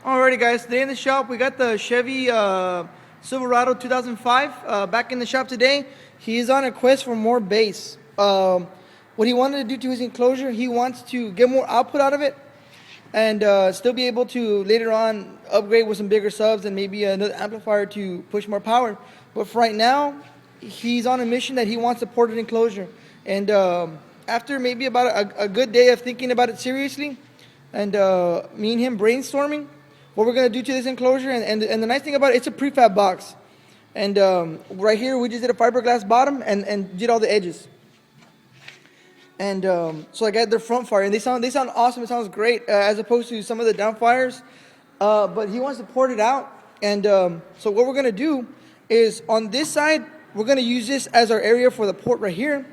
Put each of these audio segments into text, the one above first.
Alrighty guys, today in the shop we got the Chevy Silverado 2005 back in the shop today. He is on a quest for more bass. What he wanted to do to his enclosure, he wants to get more output out of it and still be able to later on upgrade with some bigger subs and maybe another amplifier to push more power. But for right now, he's on a mission that he wants a ported enclosure. And after maybe about a good day of thinking about it seriously and me and him brainstorming what we're going to do to this enclosure, and the nice thing about it, it's a prefab box. And right here, we just did a fiberglass bottom and did all the edges. And so I got their front fire, and they sound awesome. It sounds great as opposed to some of the down fires. But he wants to port it out. And so what we're going to do is on this side, we're going to use this as our area for the port right here.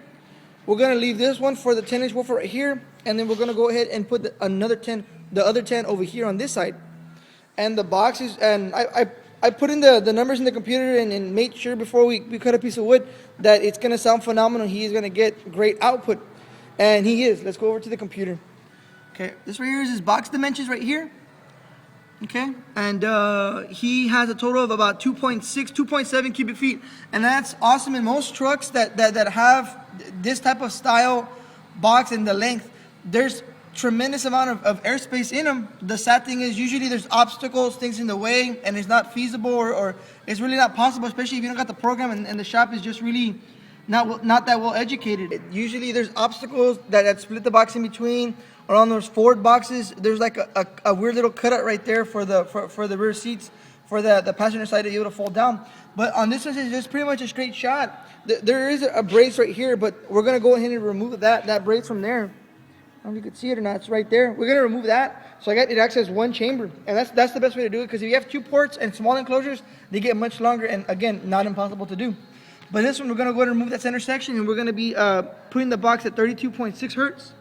We're going to leave this one for the 10-inch woofer right here. And then we're going to go ahead and put the other 10 over here on this side. And the boxes, and I put in the numbers in the computer and made sure before we cut a piece of wood that it's going to sound phenomenal. He is going to get great output. And he is. Let's go over to the computer. Okay, this right here is his box dimensions right here. Okay, and he has a total of about 2.7 cubic feet. And that's awesome. In most trucks that have this type of style box and the length, there's tremendous amount of airspace in them. The sad thing is usually there's obstacles, things in the way, and it's not feasible or it's really not possible, especially if you don't got the program and the shop is just really not that well educated. Usually there's obstacles that split the box in between, or on those forward boxes there's like a weird little cutout right there for the rear seats for the passenger side to be able to fold down. But on this one it's just pretty much a straight shot. There is a brace right here, but we're gonna go ahead and remove that brace from there. I don't know if you can see it or not. It's right there. We're going to remove that. So it acts as one chamber. And that's the best way to do it, because if you have two ports and small enclosures, they get much longer and, again, not impossible to do. But this one, we're going to go ahead and remove that center section, and we're going to be putting the box at 32.6 hertz.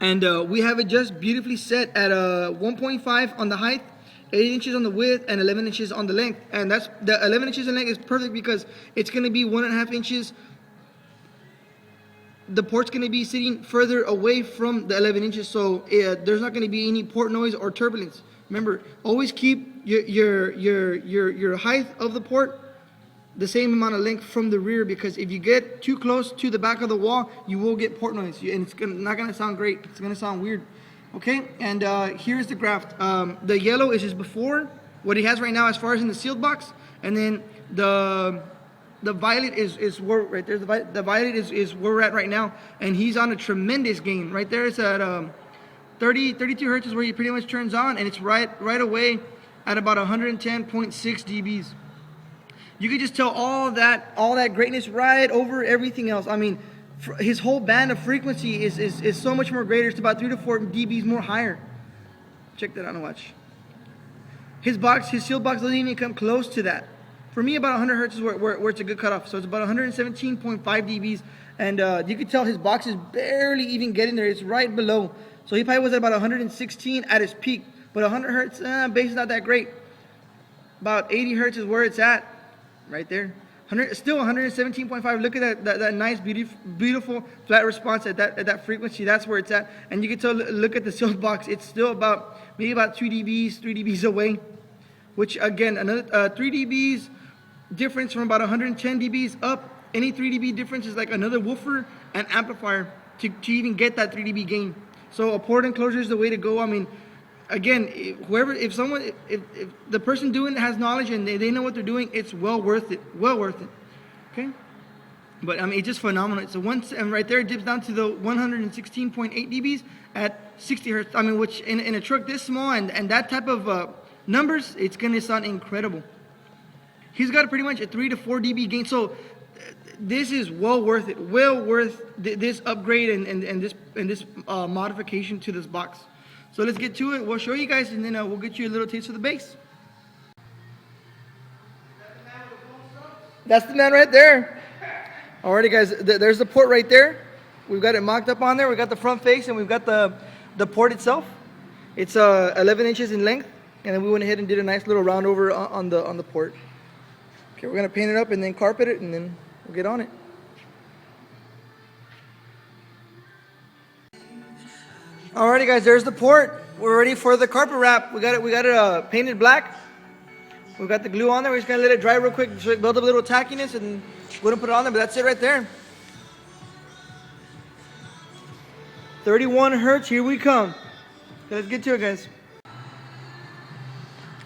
And we have it just beautifully set at 1.5 on the height, 8 inches on the width, and 11 inches on the length. And that's the 11 inches in length is perfect because it's going to be 1.5 inches. The port's going to be sitting further away from the 11 inches, so there's not going to be any port noise or turbulence. Remember, always keep your height of the port the same amount of length from the rear, because if you get too close to the back of the wall, you will get port noise, and it's not going to sound great. It's going to sound weird. Okay, and here's the graft. The yellow is his before, what he has right now as far as in the sealed box, and then the violet is where right there. The violet is where we're at right now, and he's on a tremendous gain. Right there, it's at 32 hertz is where he pretty much turns on, and it's right away at about 110.6 dBs. You can just tell all that greatness right over everything else. I mean, his whole band of frequency is so much more greater. It's about 3 to 4 dBs more higher. Check that out and watch. His sealed box doesn't even come close to that. For me, about 100 hertz is where it's a good cutoff. So it's about 117.5 dBs. And you can tell his box is barely even getting there. It's right below. So he probably was at about 116 at his peak. But 100 hertz, bass is not that great. About 80 hertz is where it's at. Right there. Still 117.5. Look at that nice, beautiful flat response at that frequency. That's where it's at. And you can tell, look at the sealed box. It's still maybe about 2 dBs, 3 dBs away. Which, again, another 3 dBs difference from about 110 dBs up. Any 3 dB difference is like another woofer and amplifier to even get that 3 dB gain. So a port enclosure is the way to go. I mean, again, if the person doing it has knowledge and they know what they're doing, it's well worth it. Okay? But I mean, it's just phenomenal. So and right there it dips down to the 116.8 dBs at 60 hertz. I mean, which in a truck this small and that type of numbers, it's going to sound incredible. He's got pretty much a 3 to 4 dB gain, so this is well worth it. Well worth this upgrade and this modification to this box. So let's get to it. We'll show you guys, and then we'll get you a little taste of the bass. That's the man right there. Alrighty, guys. There's the port right there. We've got it mocked up on there. We've got the front face, and we've got the port itself. It's 11 inches in length. And then we went ahead and did a nice little round over on the port. Okay, we're gonna paint it up and then carpet it, and then we'll get on it. Alrighty guys, there's the port. We're ready for the carpet wrap. We got it painted black. We got the glue on there. We're just gonna let it dry real quick, so build up a little tackiness, and we're gonna put it on there. But that's it right there. 31 hertz. Here we come. Let's get to it, guys.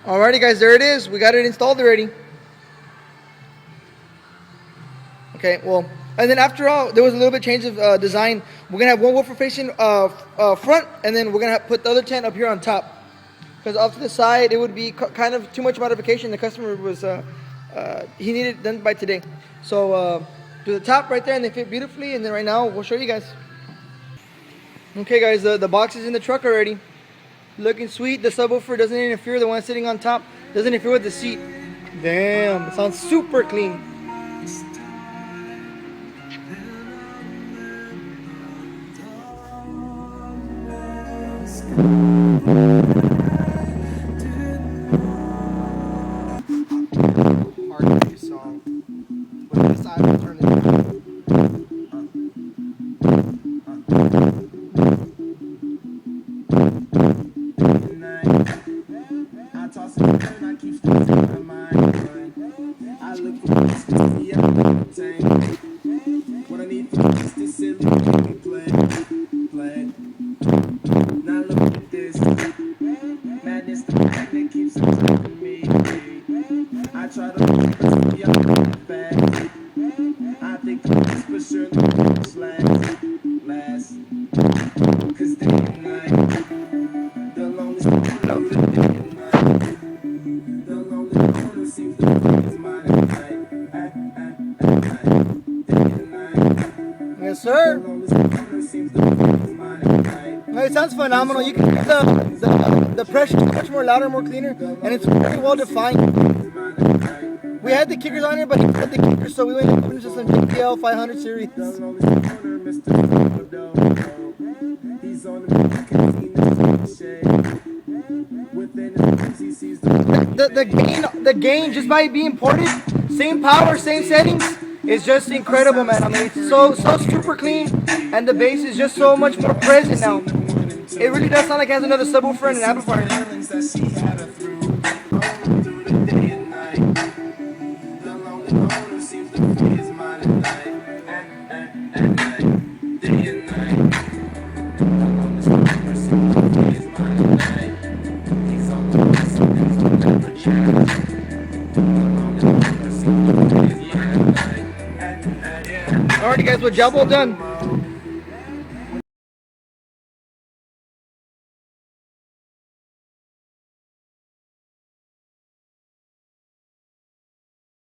Alrighty, guys. There it is. We got it installed already. Okay. Well, and then after all, there was a little bit change of design. We're gonna have one woofer facing front, and then we're gonna put the other tent up here on top. Because off to the side, it would be kind of too much modification. The customer was, he needed it done by today. So to the top right there, and they fit beautifully. And then right now, we'll show you guys. Okay, guys, the box is in the truck already. Looking sweet. The subwoofer doesn't interfere. The one sitting on top doesn't interfere with the seat. Damn, it sounds super clean. Yes, sir. It sounds phenomenal. You can hear the pressure is much more louder, more cleaner, and it's very well defined. We had the kickers on here, but he put the kickers, so we went and put into some JPL 500 series. The gain just by being ported, same power, same settings, is just incredible, man. I mean, it's so super clean, and the bass is just so much more present now. It really does sound like it has another subwoofer and an amplifier. Alrighty, guys, with job well done.